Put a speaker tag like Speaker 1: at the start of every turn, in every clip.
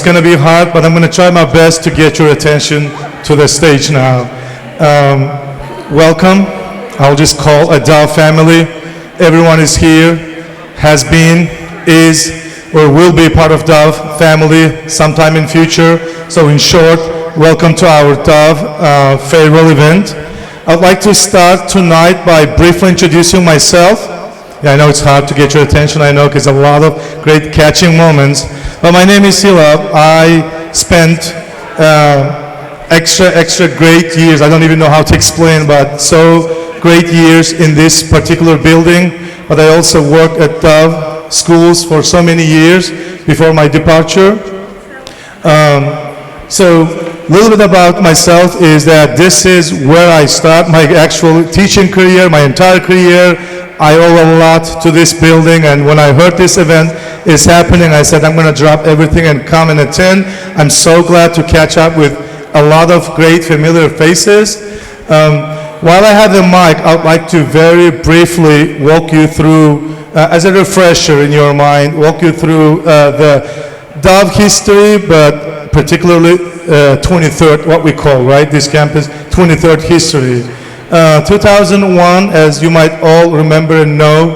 Speaker 1: going to be hard, but I'm going to try my best to get your attention to the stage now. Welcome. I'll just call a Dove family. Everyone is here, has been, is, or will be part of Dove family sometime in future. So in short, welcome to our Dove farewell event. I'd like to start tonight by briefly introducing myself. Yeah, I know it's hard to get your attention, I know, because a lot of great catching moments. But my name is Silab. I spent extra great years, I don't even know how to explain, but so great years in this particular building. But I also worked at Dove schools for so many years before my departure. So a little bit about myself is that this is where I start my actual teaching career, my entire career. I owe a lot to this building, and when I heard this event is happening, I said I'm going to drop everything and come and attend. I'm so glad to catch up with a lot of great familiar faces. While I have the mic, I'd like to very briefly walk you through, as a refresher in your mind, walk you through the Dove history, but particularly 23rd, what we call, right, this campus, 23rd history. 2001, as you might all remember and know,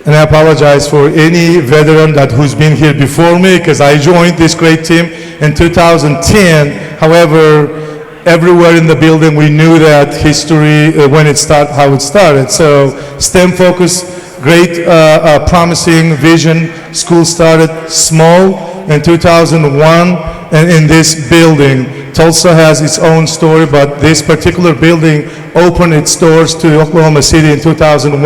Speaker 1: and I apologize for any veteran who's been here before me, because I joined this great team in 2010. However, everywhere in the building we knew that history, when it started, how it started. So STEM focused, great promising vision. School started small in 2001, and in this building. Tulsa has its own story, but this particular building opened its doors to Oklahoma City in 2001.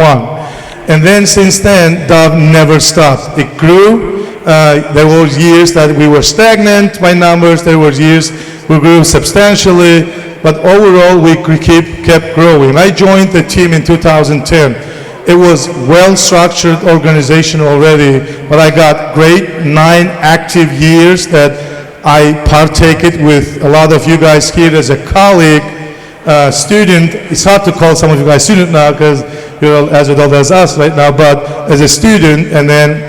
Speaker 1: And then since then, Dove never stopped. It grew. There were years that we were stagnant by numbers. There were years we grew substantially, but overall we kept growing. I joined the team in 2010. It was well-structured organization already, but I got great 9 active years that I partake it with a lot of you guys here as a colleague, student. It's hard to call some of you guys student now because you're as adult as us right now, but as a student, and then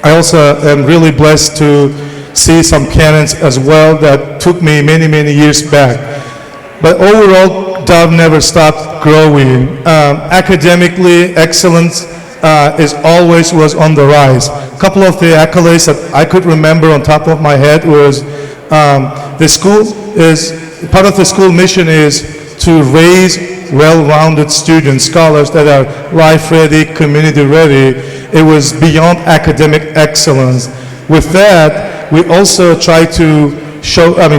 Speaker 1: I also am really blessed to see some canons as well that took me many years back. But overall, Dove never stopped growing. Academically, excellence was on the rise. A couple of the accolades that I could remember on top of my head was the school is, part of the school mission is to raise well-rounded students, scholars that are life-ready, community-ready. It was beyond academic excellence. With that, we also try to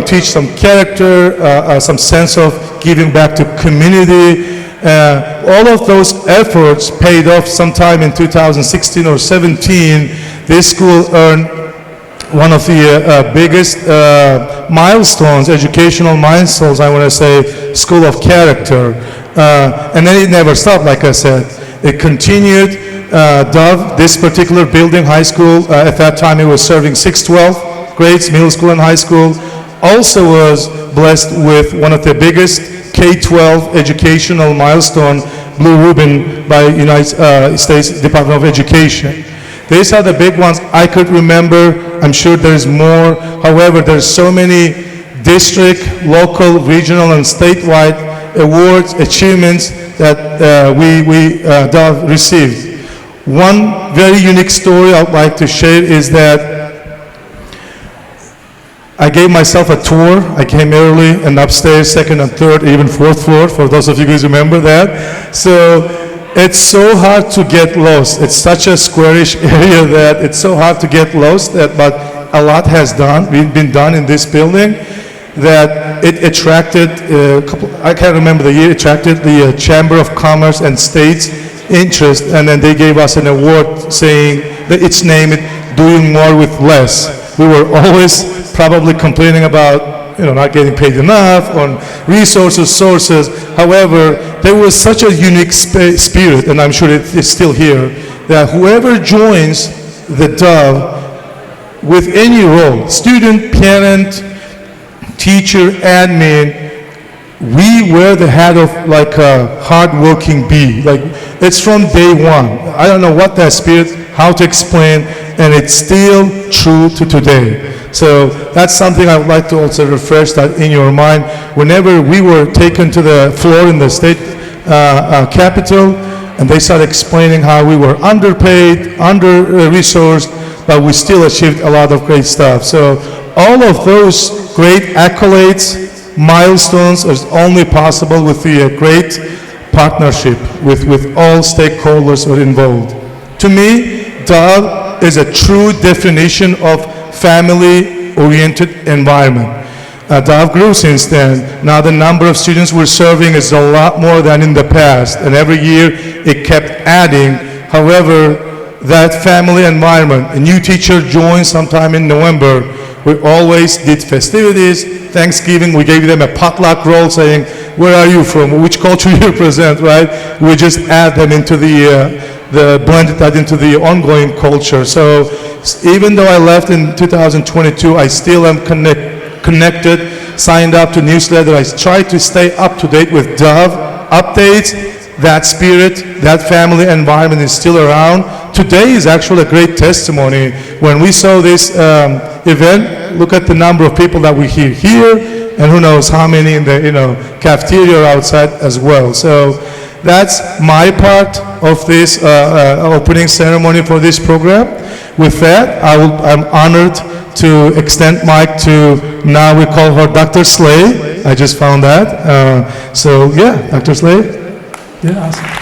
Speaker 1: teach some character, some sense of giving back to community. All of those efforts paid off sometime in 2016 or 17. This school earned one of the biggest milestones, educational milestones, I want to say, School of Character. And then it never stopped, like I said. It continued. Dove, this particular building, high school, at that time it was serving 612 grades, middle school and high school, also was blessed with one of the biggest K-12 educational milestone, Blue Ribbon by United States Department of Education. These are the big ones I could remember. I'm sure there's more. However, there's so many district, local, regional, and statewide awards, achievements that Dove received. One very unique story I'd like to share is that I gave myself a tour. I came early and upstairs, second and third, even fourth floor, for those of you guys remember that. So it's so hard to get lost. It's such a squarish area that it's so hard to get lost, but a lot has been done in this building that it attracted, I can't remember the year, attracted the Chamber of Commerce and State's interest, and then they gave us an award saying that it's named Doing More with Less. We were always probably complaining about not getting paid enough on resources, sources. However, there was such a unique spirit, and I'm sure it's still here, that whoever joins the Dove with any role, student, parent, teacher, admin, we wear the hat of like a hard-working bee. Like, it's from day one. I don't know what that spirit, how to explain. and it's still true to today. So that's something I would like to also refresh that in your mind. Whenever we were taken to the floor in the state capitol, and they started explaining how we were underpaid, under-resourced, but we still achieved a lot of great stuff. So all of those great accolades, milestones, is only possible with the great partnership with all stakeholders who are involved. To me, Dove is a true definition of family-oriented environment. Dove grew since then. Now the number of students we're serving is a lot more than in the past, and every year it kept adding. However, that family environment, a new teacher joined sometime in November. We always did festivities. Thanksgiving, we gave them a potluck roll saying, where are you from, which culture you represent, right? We just add them into blended that into the ongoing culture. So even though I left in 2022, I still am connected, signed up to newsletter. I try to stay up to date with Dove updates. That spirit, that family environment is still around. Today is actually a great testimony. When we saw this event, look at the number of people that we hear here, and who knows how many in the cafeteria or outside as well. So that's my part of this opening ceremony for this program. With that, I'm honored to extend mic to, now we call her Dr. Slay. I just found that. So yeah, Dr. Slay. Yeah, awesome.